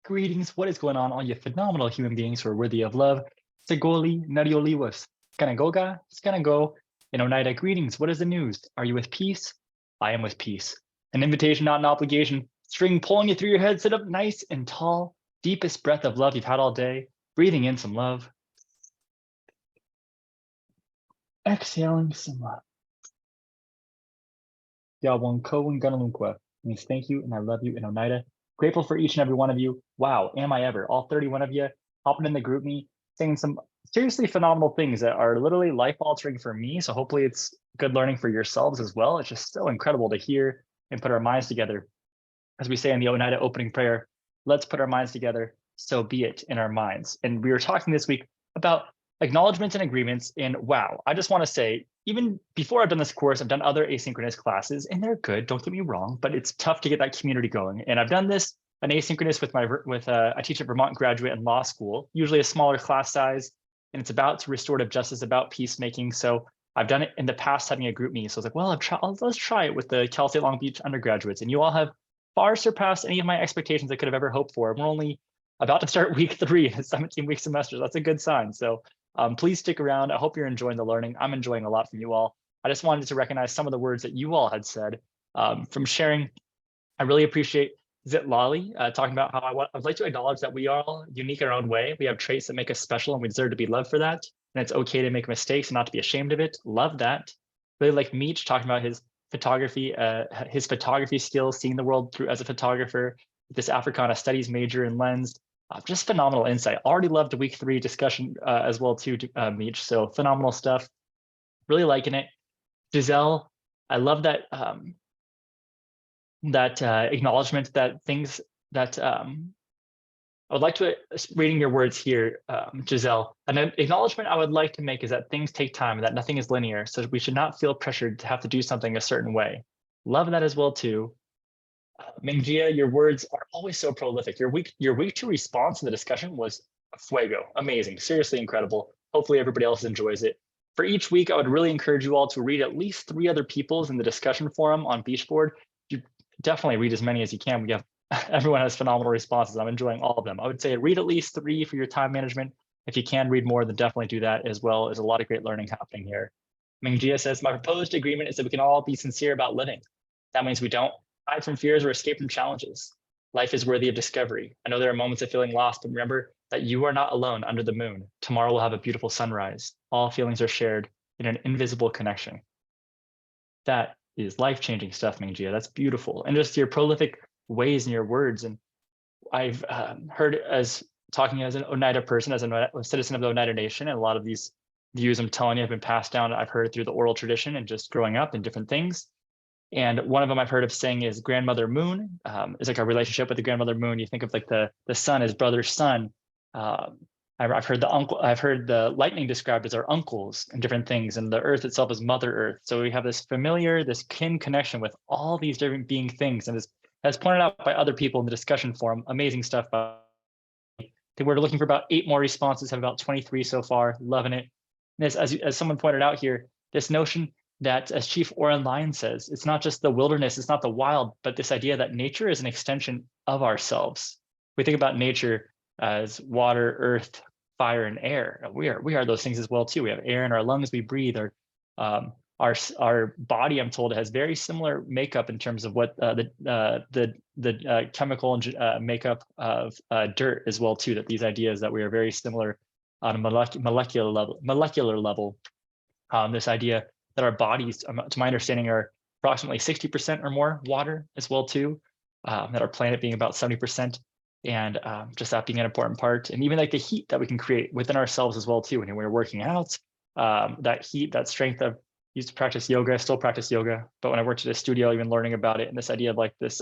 Greetings, what is going on, all you phenomenal human beings who are worthy of love? Segoli, Narioliwas, Skanagoga, Skanago, and Oneida, greetings, what is the news? Are you with peace? I am with peace. An invitation, not an obligation. String pulling you through your head, sit up nice and tall. Deepest breath of love you've had all day. Breathing in some love. Exhaling some love. Yawon Kowen Gunalunqua means thank you and I love you in Oneida. Grateful for each and every one of you. Wow, am I ever? All 31 of you hopping in the group me, saying some seriously phenomenal things that are literally life-altering for me. So hopefully it's good learning for yourselves as well. It's just so incredible to hear and put our minds together. As we say in the Oneida opening prayer, let's put our minds together, so be it in our minds. And we were talking this week about acknowledgements and agreements. And wow, I just want to say, even before I've done this course, I've done other asynchronous classes and they're good, don't get me wrong, but it's tough to get that community going. And I've done this, an asynchronous I teach at Vermont Graduate and Law School, usually a smaller class size, and it's about restorative justice, about peacemaking. So I've done it in the past having a group meeting. So I was like, well, let's try it with the Cal State Long Beach undergraduates. And you all have far surpassed any of my expectations I could have ever hoped for. We're only about to start week 3 in a 17-week semester. That's a good sign. So please stick around. I hope you're enjoying the learning. I'm enjoying a lot from you all. I just wanted to recognize some of the words that you all had said from sharing. I really appreciate Zit Lali talking about how I'd like to acknowledge that we are all unique in our own way. We have traits that make us special and we deserve to be loved for that. And it's okay to make mistakes and not to be ashamed of it. Love that. Really like Meech talking about his photography skills, seeing the world through as a photographer, this Africana studies major and lens. Just phenomenal insight. Already loved the week 3 discussion as well too, Meech. So phenomenal stuff. Really liking it. Giselle, I love that acknowledgement that things that I would like to reading your words here, Giselle. An acknowledgement I would like to make is that things take time and that nothing is linear. So we should not feel pressured to have to do something a certain way. Love that as well too. Mingjia, your words are always so prolific. Your week 2 response in the discussion was fuego, amazing, seriously incredible. Hopefully everybody else enjoys it. For each week, I would really encourage you all to read at least 3 other people's in the discussion forum on Beachboard. You definitely read as many as you can. We have everyone has phenomenal responses. I'm enjoying all of them. I would say read at least 3 for your time management. If you can read more, then definitely do that as well. There's a lot of great learning happening here. Mingjia says, my proposed agreement is that we can all be sincere about living. That means we don't hide from fears or escape from challenges. Life is worthy of discovery. I know there are moments of feeling lost, but remember that you are not alone under the moon. Tomorrow will have a beautiful sunrise. All feelings are shared in an invisible connection. That is life-changing stuff, Mingjia. That's beautiful. And just your prolific ways in your words. And I've heard as talking as an Oneida person, as a citizen of the Oneida Nation, and a lot of these views I'm telling you have been passed down. I've heard through the oral tradition and just growing up in different things. And one of them I've heard of saying is grandmother moon. Is like a relationship with the grandmother moon. You think of like the sun as brother's sun. I've heard the lightning described as our uncles and different things, and the earth itself is Mother Earth. So we have this familiar, this kin connection with all these different being things. And as pointed out by other people in the discussion forum, amazing stuff. I think we're looking for about 8 more responses, have about 23 so far, loving it. And as someone pointed out here, this notion that, as Chief Oren Lyon says, it's not just the wilderness, it's not the wild, but this idea that nature is an extension of ourselves. We think about nature as water, earth, fire, and air. We are those things as well too. We have air in our lungs, we breathe. Our body, I'm told, has very similar makeup in terms of what the chemical makeup of dirt as well too. That these ideas that we are very similar on a molecular level. This idea that our bodies, to my understanding, are approximately 60% or more water as well too, that our planet being about 70%, and just that being an important part. And even like the heat that we can create within ourselves as well too. When we're working out, that heat, that strength of, used to practice yoga, still practice yoga, but when I worked at a studio, even learning about it, and this idea of like this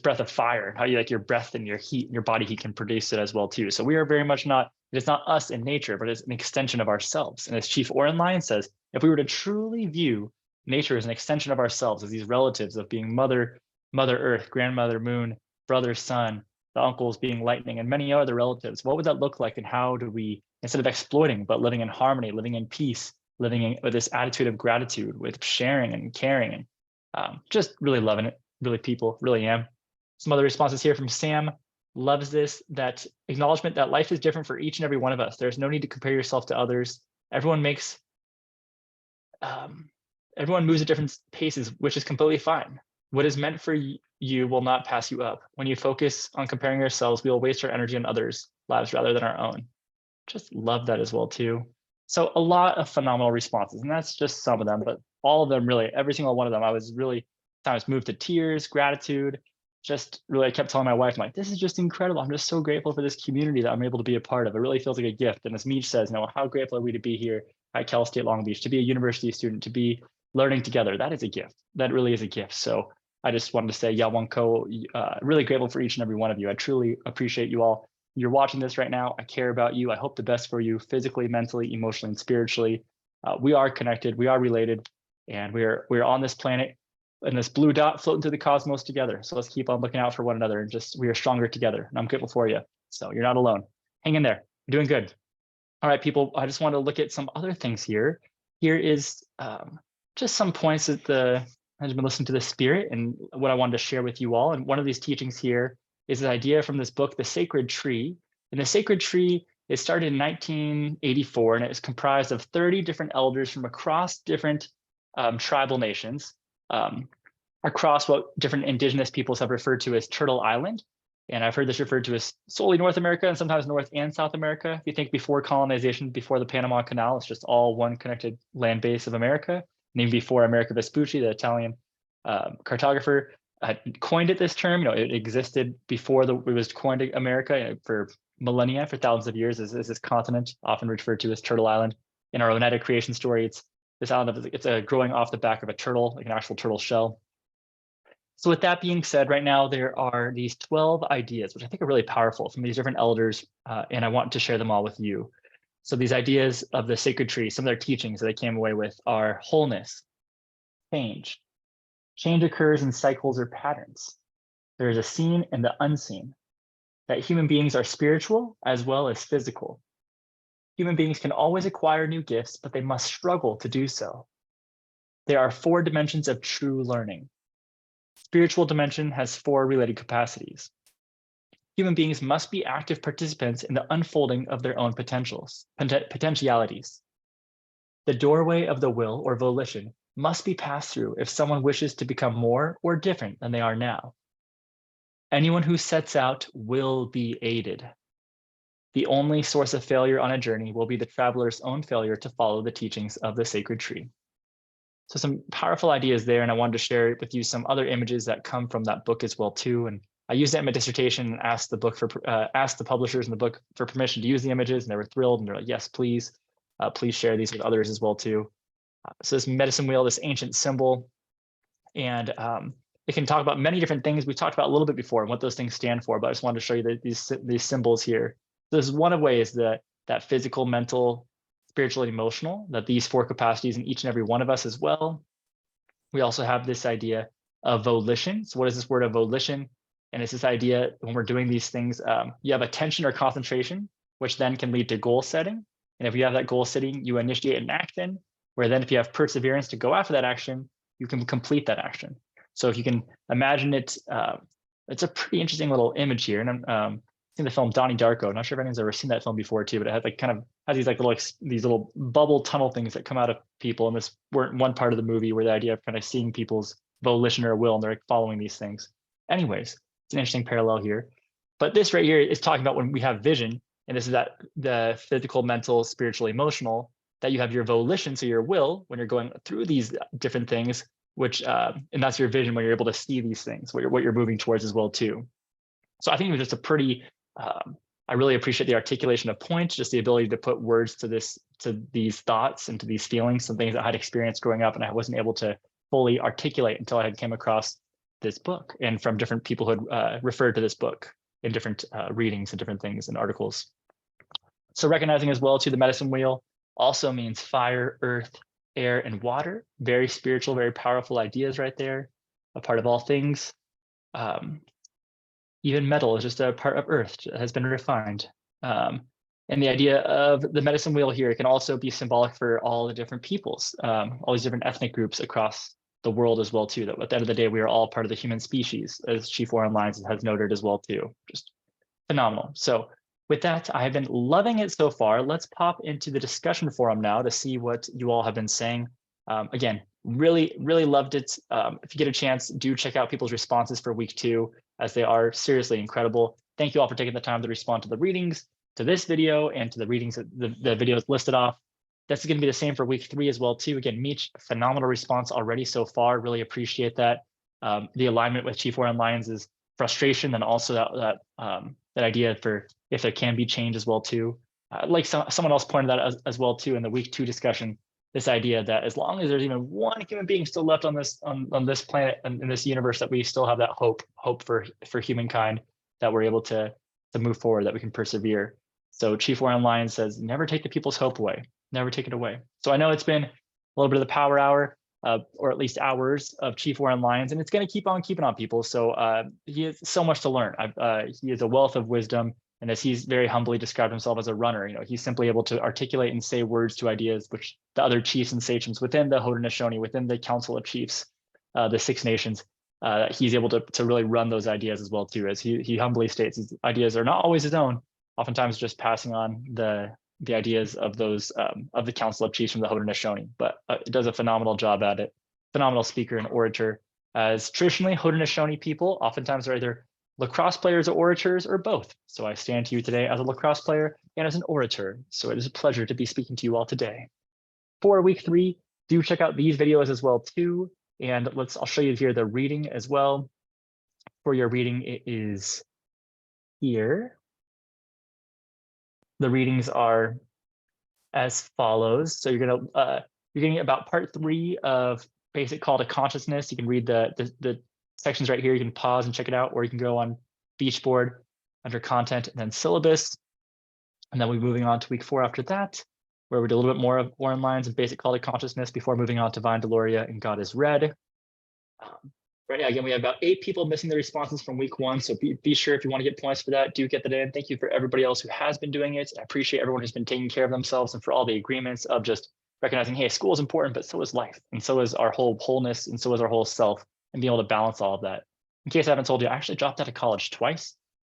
breath of fire, how you like your breath and your heat and your body heat can produce it as well too. So we are very much it's not us in nature, but it's an extension of ourselves. And as Chief Oren Lyon says, if we were to truly view nature as an extension of ourselves, as these relatives of being Mother Earth, Grandmother Moon, brother Sun, the uncles being lightning, and many other relatives, what would that look like? And how do we, instead of exploiting, but living in harmony, living in peace, with this attitude of gratitude, with sharing and caring, and just really loving it, really am. Some other responses here from Sam. loves this, that acknowledgement that life is different for each and every one of us. There's no need to compare yourself to others. Everyone makes, everyone moves at different paces, which is completely fine. What is meant for you will not pass you up. When you focus on comparing yourselves, we will waste our energy on others' lives rather than our own. Just love that as well too. So a lot of phenomenal responses, and that's just some of them, but all of them, really, every single one of them, I was really sometimes moved to tears, gratitude. Just really, I kept telling my wife, I'm like, this is just incredible. I'm just so grateful for this community that I'm able to be a part of. It really feels like a gift. And as Meech says, how grateful are we to be here at Cal State Long Beach, to be a university student, to be learning together. That is a gift. That really is a gift. So I just wanted to say, Yawanko, really grateful for each and every one of you. I truly appreciate you all. You're watching this right now. I care about you. I hope the best for you physically, mentally, emotionally, and spiritually. We are connected. We are related, and we're on this planet in this blue dot floating through the cosmos together. So let's keep on looking out for one another, and just we are stronger together. And I'm grateful for you. So you're not alone. Hang in there. You're doing good. All right, people. I just want to look at some other things here. Here is just some points that I've been listening to the Spirit and what I wanted to share with you all. And one of these teachings here is an idea from this book, The Sacred Tree. And The Sacred Tree, it started in 1984, and it is comprised of 30 different elders from across different tribal nations, across what different indigenous peoples have referred to as Turtle Island. And I've heard this referred to as solely North America and sometimes North and South America. If you think before colonization, before the Panama Canal, it's just all one connected land base of America. And even before Americo Vespucci, the Italian cartographer, coined it this term. It existed before it was coined America for millennia, for thousands of years, as this continent, often referred to as Turtle Island. In our Oneida creation story, it's this island, it's growing off the back of a turtle, like an actual turtle shell. So with that being said, right now there are these 12 ideas, which I think are really powerful from these different elders, and I want to share them all with you. So these ideas of the sacred tree, some of their teachings that I came away with are wholeness, change. Change occurs in cycles or patterns. There is a seen and the unseen, that human beings are spiritual as well as physical. Human beings can always acquire new gifts, but they must struggle to do so. There are 4 dimensions of true learning. Spiritual dimension has 4 related capacities. Human beings must be active participants in the unfolding of their own potentialities. The doorway of the will or volition must be passed through if someone wishes to become more or different than they are now. Anyone who sets out will be aided. The only source of failure on a journey will be the traveler's own failure to follow the teachings of the sacred tree. So some powerful ideas there, and I wanted to share with you some other images that come from that book as well too. And I used that in my dissertation and asked the publishers in the book for permission to use the images, and they were thrilled, and they're like, yes, please, please share these with others as well too. So this medicine wheel, this ancient symbol, and it can talk about many different things. We talked about a little bit before and what those things stand for, but I just wanted to show you these symbols here. This is one of ways that physical, mental, spiritual, and emotional, that these 4 capacities in each and every one of us as well. We also have this idea of volition. So what is this word of volition? And it's this idea when we're doing these things, you have attention or concentration, which then can lead to goal setting. And if you have that goal setting, you initiate an action, where then if you have perseverance to go after that action, you can complete that action. So if you can imagine it, it's a pretty interesting little image here. And I'm seen the film Donnie Darko. I'm not sure if anyone's ever seen that film before too, but it has these little bubble tunnel things that come out of people. And this one part of the movie where the idea of kind of seeing people's volition or will, and they're following these things. Anyways, it's an interesting parallel here. But this right here is talking about when we have vision, and this is that the physical, mental, spiritual, emotional, that you have your volition, so your will, when you're going through these different things, which and that's your vision when you're able to see these things, what you're moving towards as well too. So I think it was just a pretty, I really appreciate the articulation of points, just the ability to put words to these thoughts and to these feelings, some things that I had experienced growing up and I wasn't able to fully articulate until I had came across this book and from different people who had referred to this book in different readings and different things and articles. So recognizing as well too, the medicine wheel also means fire, earth, air, and water. Very spiritual, very powerful ideas right there, a part of all things. Even metal is just a part of earth, has been refined. And the idea of the medicine wheel here can also be symbolic for all the different peoples, all these different ethnic groups across the world as well too, that at the end of the day, we are all part of the human species, as Chief Warren Lyons has noted as well too. Just Phenomenal. So with that, I have been loving it so far. Let's pop into the discussion forum now to see what you all have been saying. Again, really, really loved it. If you get a chance, do check out people's responses for week 2, as they are seriously incredible. Thank you all for taking the time to respond to the readings, to this video, and to the readings, the videos listed off. That's going to be the same for week 3 as well, too. Again, Meech, phenomenal response already so far. Really appreciate that. The alignment with Chief Warren Lyons is frustration, and also that idea for if there can be change as well, too. Like someone else pointed out as well, too, in the week 2 discussion, this idea that as long as there's even one human being still left on this planet and in this universe, that we still have that hope for humankind, that we're able to move forward, that we can persevere. So Chief Warren Lyons says, never take the people's hope away, never take it away. So I know it's been a little bit of the power hour, or at least hours of Chief Warren Lyons, and it's going to keep on keeping on, people. So he has so much to learn. He is a wealth of wisdom. And as he's very humbly described himself as a runner, he's simply able to articulate and say words to ideas which the other chiefs and sachems within the Haudenosaunee, within the Council of Chiefs, the 6 nations, he's able to really run those ideas as well, too. As he humbly states, his ideas are not always his own, oftentimes just passing on the ideas of those of the Council of Chiefs from the Haudenosaunee. But it does a phenomenal job at it. Phenomenal speaker and orator. As traditionally, Haudenosaunee people oftentimes are either lacrosse players or orators, or both. So I stand to you today as a lacrosse player and as an orator. So it is a pleasure to be speaking to you all today. For week 3, do check out these videos as well, too. And I'll show you here the reading as well. For your reading, it is here. The readings are as follows. So you're getting about part 3 of Basic Call to Consciousness. You can read the sections right here. You can pause and check it out, or you can go on Beachboard under content and then syllabus. And then we're moving on to week 4 after that, where we do a little bit more of Warren Lyons and Basic Call to Consciousness before moving on to Vine Deloria and God is Red. Right now, again, we have about 8 people missing the responses from week 1. So be sure, if you want to get points for that, do get that in. Thank you for everybody else who has been doing it. I appreciate everyone who's been taking care of themselves, and for all the agreements of just recognizing, hey, school is important, but so is life. And so is our whole wholeness, and so is our whole self, and being able to balance all of that. In case I haven't told you, I actually dropped out of college twice.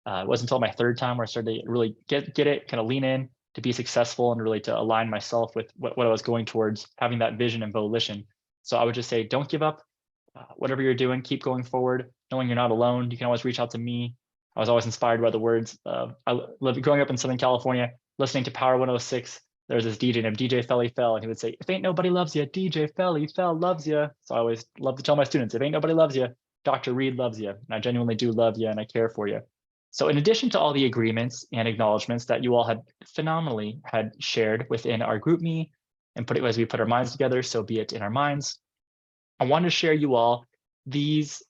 It wasn't until my 3rd time where I started to really get it, kind of lean in to be successful, and really to align myself with what I was going towards, having that vision and volition. So I would just say, don't give up. Whatever you're doing, keep going forward, knowing you're not alone. You can always reach out to me. I was always inspired by the words of, growing up in Southern California, listening to Power 106. There's this DJ named DJ Felly Fell, and he would say, if ain't nobody loves you, DJ Felly Fell loves you. So I always love to tell my students, if ain't nobody loves you, Dr. Reed loves you. And I genuinely do love you, and I care for you. So in addition to all the agreements and acknowledgements that you all had phenomenally shared within our GroupMe, and put it as we put our minds together, so be it in our minds, I wanted to share you all these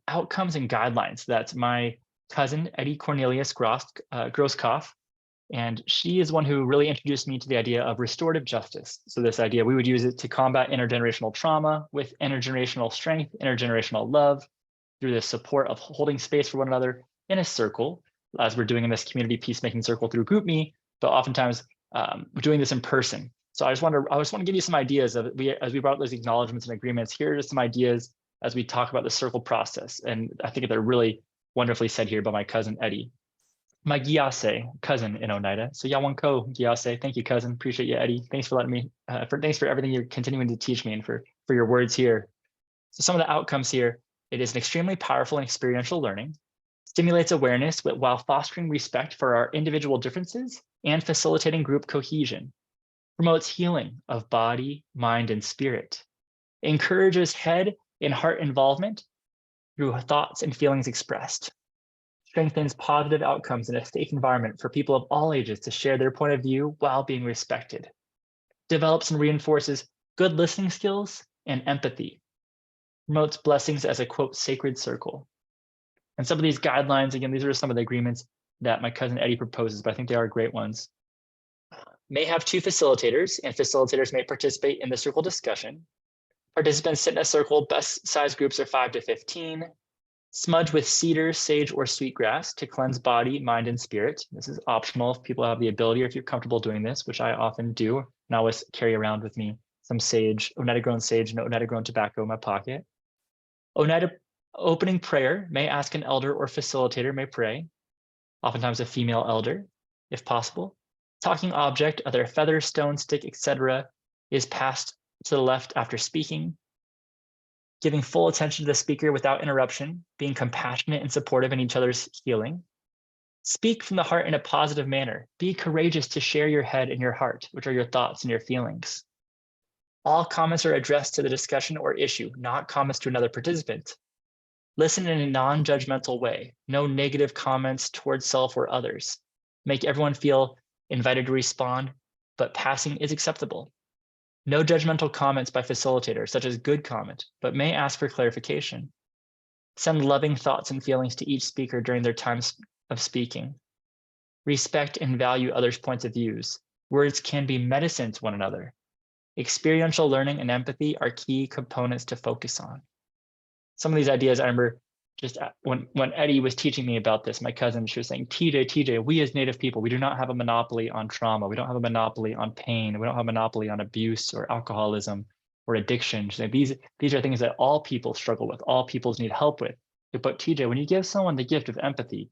outcomes and guidelines that my cousin, Eddie Cornelius Grosskopf, and she is one who really introduced me to the idea of restorative justice. So this idea, we would use it to combat intergenerational trauma with intergenerational strength, intergenerational love, through the support of holding space for one another in a circle, as we're doing in this community peacemaking circle through GroupMe, but oftentimes we're doing this in person. So I just want to give you some ideas of as we brought those acknowledgements and agreements. Here are some ideas as we talk about the circle process, and I think they're really wonderfully said here by my cousin Eddie, my Gyase cousin in Oneida. So Yawanko Gyase, thank you, cousin. Appreciate you, Eddie. Thanks for letting me. Thanks for everything you're continuing to teach me, and for your words here. So some of the outcomes here: it is an extremely powerful and experiential learning. Stimulates awareness while fostering respect for our individual differences and facilitating group cohesion. Promotes healing of body, mind, and spirit. Encourages head and heart involvement through thoughts and feelings expressed. Strengthens positive outcomes in a safe environment for people of all ages to share their point of view while being respected. Develops and reinforces good listening skills and empathy. Promotes blessings as a, quote, sacred circle. And some of these guidelines, again, these are some of the agreements that my cousin Eddie proposes, but I think they are great ones. May have 2 facilitators, and facilitators may participate in the circle discussion. Participants sit in a circle. Best size groups are 5 to 15. Smudge with cedar, sage, or sweetgrass to cleanse body, mind, and spirit. This is optional if people have the ability, or if you're comfortable doing this, which I often do. And I always carry around with me some sage, Oneida grown sage, and Oneida grown tobacco in my pocket. Oneida opening prayer, may ask an elder or facilitator may pray. oftentimes a female elder, if possible. Talking object, other feather, stone, stick, etc., is passed to the left after speaking. Giving full attention to the speaker without interruption, being compassionate and supportive in each other's healing. Speak from the heart in a positive manner. Be courageous to share your head and your heart, which are your thoughts and your feelings. All comments are addressed to the discussion or issue, not comments to another participant. Listen in a non-judgmental way. No negative comments towards self or others. Make everyone feel invited to respond, but passing is acceptable. No judgmental comments by facilitators, such as good comment, but may ask for clarification. Send loving thoughts and feelings to each speaker during their times of speaking. Respect and value others' points of views. Words can be medicine to one another. Experiential learning and empathy are key components to focus on. Some of these ideas, I remember just when Eddie was teaching me about this, my cousin, she was saying, TJ, we as Native people, we do not have a monopoly on trauma. We don't have a monopoly on pain. We don't have a monopoly on abuse or alcoholism or addiction. She's saying, these are things that all people struggle with, all peoples need help with. But TJ, when you give someone the gift of empathy,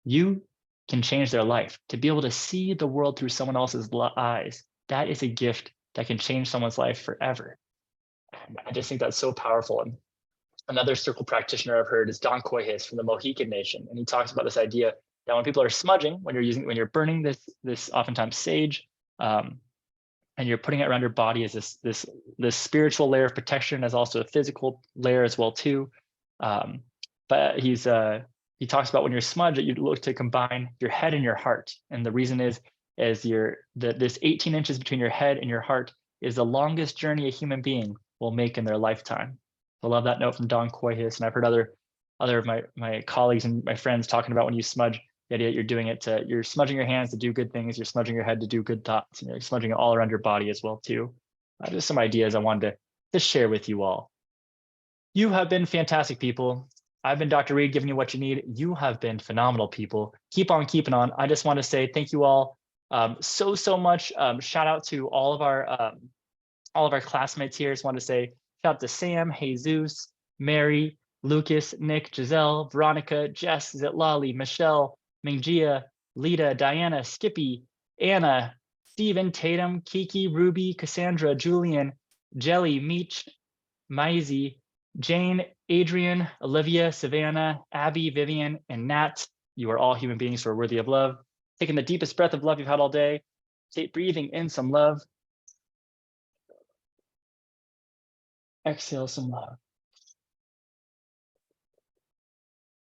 you can change their life. To be able to see the world through someone else's eyes, that is a gift that can change someone's life forever. And I just think that's so powerful. And another circle practitioner I've heard is Don Coyhis from the Mohican Nation, and he talks about this idea that when people are smudging, when you're burning this oftentimes sage, and you're putting it around your body as this spiritual layer of protection, as also a physical layer as well too. But he talks about when you're smudged that you look to combine your head and your heart, and the reason is this 18 inches between your head and your heart is the longest journey a human being will make in their lifetime. I love that note from Don Coyhis, and I've heard other of my colleagues and my friends talking about when you smudge, the idea that you're doing it you're smudging your hands to do good things, you're smudging your head to do good thoughts, and you're smudging it all around your body as well too. Just some ideas I wanted to share with you all. You have been fantastic people. I've been Dr. Reed, giving you what you need. You have been phenomenal people. Keep on keeping on. I just want to say thank you all so much. Shout out to all of our classmates here. Just want to say shout out to Sam, Jesus, Mary, Lucas, Nick, Giselle, Veronica, Jess, Zitlali, Michelle, Mingjia, Lita, Diana, Skippy, Anna, Stephen, Tatum, Kiki, Ruby, Cassandra, Julian, Jelly, Meech, Maisie, Jane, Adrian, Olivia, Savannah, Abby, Vivian, and Nat. You are all human beings who are worthy of love. Taking the deepest breath of love you've had all day. Breathing in some love. Exhale some love.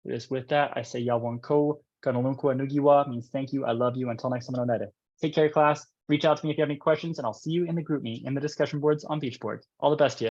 Just with that, I say Yawanko, Kanolunkwa Nugiwa, means thank you, I love you. Until next time on Oneida. Take care, class. Reach out to me if you have any questions, and I'll see you in the group meet in the discussion boards on Beachboard. All the best to you.